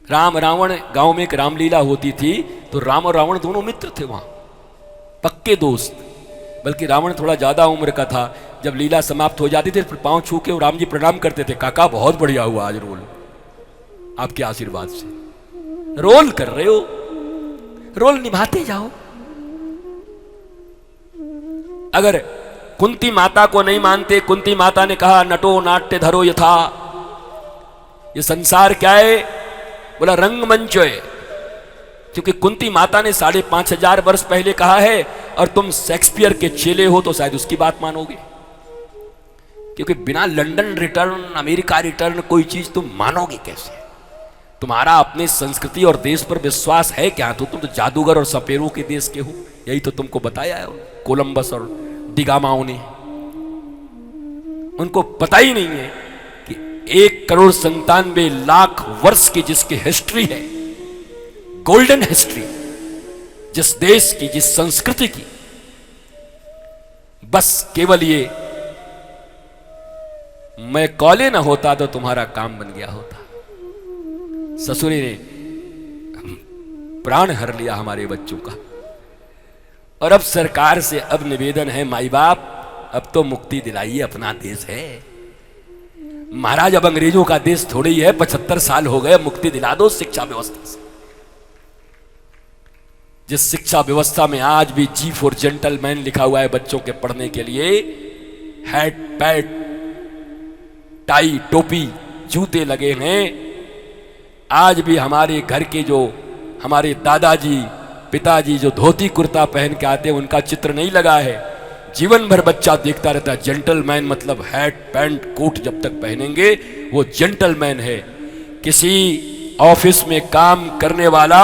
राम रावण गांव में एक रामलीला होती थी, तो राम और रावण दोनों मित्र थे वहां, पक्के दोस्त। बल्कि रावण थोड़ा ज्यादा उम्र का था। जब लीला समाप्त हो जाती थी फिर पांव छू के राम जी प्रणाम करते थे, काका बहुत बढ़िया हुआ आज रोल, आपके आशीर्वाद से। रोल कर रहे हो, रोल निभाते जाओ। अगर कुंती माता को नहीं मानते, कुंती माता ने कहा नटो नाट्य धरो यथा, ये संसार क्या है? बोला रंगमंच है। क्योंकि कुंती माता ने 5,500 वर्ष पहले कहा है, और तुम शेक्सपियर के चेले हो तो शायद उसकी बात मानोगे। क्योंकि बिना लंदन रिटर्न, अमेरिका रिटर्न कोई चीज तुम मानोगे कैसे? तुम्हारा अपने संस्कृति और देश पर विश्वास है क्या? तो तुम तो जादूगर और सपेरों के देश के हो। यही तो तुमको बताया है कोलंबस और दिगामाओं ने। उनको पता ही नहीं है कि 1,97,00,000 वर्ष की जिसकी हिस्ट्री है, गोल्डन हिस्ट्री, जिस देश की, जिस संस्कृति की, बस केवल ये मैं कॉले ना होता तो तुम्हारा काम बन गया होता। ससुरी ने प्राण हर लिया हमारे बच्चों का। और अब सरकार से अब निवेदन है, माई बाप अब तो मुक्ति दिलाइए, अपना देश है महाराज, अब अंग्रेजों का देश थोड़ी है। 75 साल हो गए, मुक्ति दिला दो शिक्षा व्यवस्था से। जिस शिक्षा व्यवस्था में आज भी जी फॉर जेंटलमैन लिखा हुआ है बच्चों के पढ़ने के लिए, हैट पैट टाई टोपी जूते लगे हैं। आज भी हमारे घर के जो हमारे दादाजी पिताजी जो धोती कुर्ता पहन के आते हैं उनका चित्र नहीं लगा है। जीवन भर बच्चा देखता रहता है जेंटलमैन मतलब हैट पैंट कोट जब तक पहनेंगे वो जेंटलमैन है। किसी ऑफिस में काम करने वाला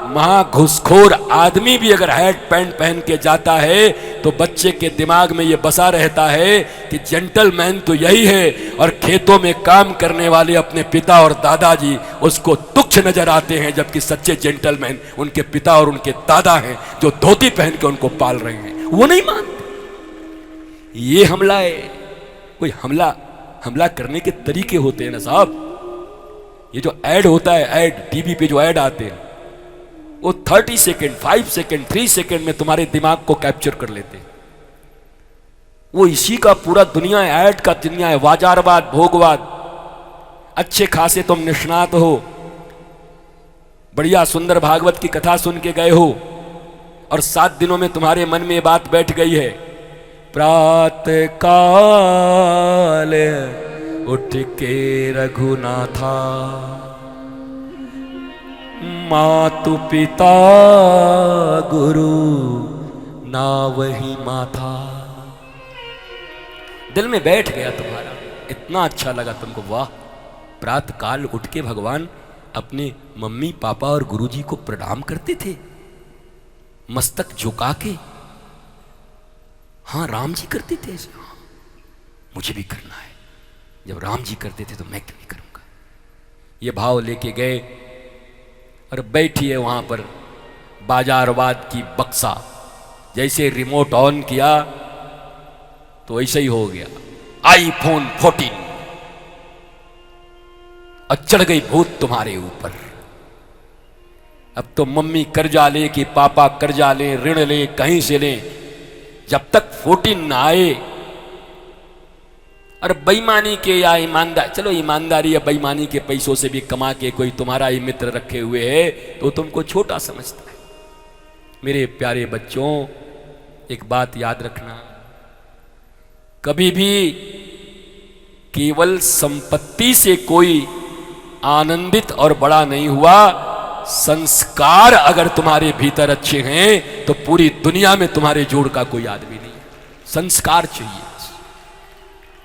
महाघुसखोर आदमी भी अगर हैट पैंट पहन के जाता है तो बच्चे के दिमाग में ये बसा रहता है कि जेंटलमैन तो यही है। और खेतों में काम करने वाले अपने पिता और दादाजी उसको तुच्छ नजर आते हैं, जबकि सच्चे जेंटलमैन उनके पिता और उनके दादा हैं जो धोती पहन के उनको पाल रहे हैं। वो नहीं मानते। ये हमला है। कोई हमला करने के तरीके होते हैं ना साहब। ये जो ऐड होता है, ऐड टीवी पे जो ऐड आते हैं वो 30 सेकेंड 5 सेकेंड 3 सेकेंड में तुम्हारे दिमाग को कैप्चर कर लेते हैं। वो इसी का पूरा दुनिया है, ऐड का दुनिया है, बाजारवाद भोगवाद। अच्छे खासे तुम निष्णात हो, बढ़िया सुंदर भागवत की कथा सुन के गए हो और 7 दिनों में तुम्हारे मन में ये बात बैठ गई है, प्रातः काल उठ के रघुनाथा मातु पिता गुरु ना वही माथा। दिल में बैठ गया तुम्हारा, इतना अच्छा लगा तुमको। वाह, प्रातः काल उठ के भगवान अपने मम्मी पापा और गुरुजी को प्रणाम करते थे मस्तक झुका के। हाँ, राम जी करते थे ऐसे। हाँ, मुझे भी करना है। जब राम जी करते थे तो मैं क्यों नहीं करूंगा। ये भाव लेके गए और बैठी है वहां पर बाजारवाद की बक्सा। जैसे रिमोट ऑन किया तो ऐसे ही हो गया iPhone 14 और चढ़ गई भूत तुम्हारे ऊपर। अब तो मम्मी कर्जा ले कि पापा कर्जा ले, ऋण ले, कहीं से ले, जब तक 14 ना आए। और बेईमानी के या ईमानदार, चलो ईमानदारी या बेईमानी के पैसों से भी कमा के कोई तुम्हारा ही मित्र रखे हुए है तो तुमको छोटा समझता है। मेरे प्यारे बच्चों, एक बात याद रखना, कभी भी केवल संपत्ति से कोई आनंदित और बड़ा नहीं हुआ। संस्कार अगर तुम्हारे भीतर अच्छे हैं तो पूरी दुनिया में तुम्हारे जोड़ का कोई आदमी नहीं। संस्कार चाहिए।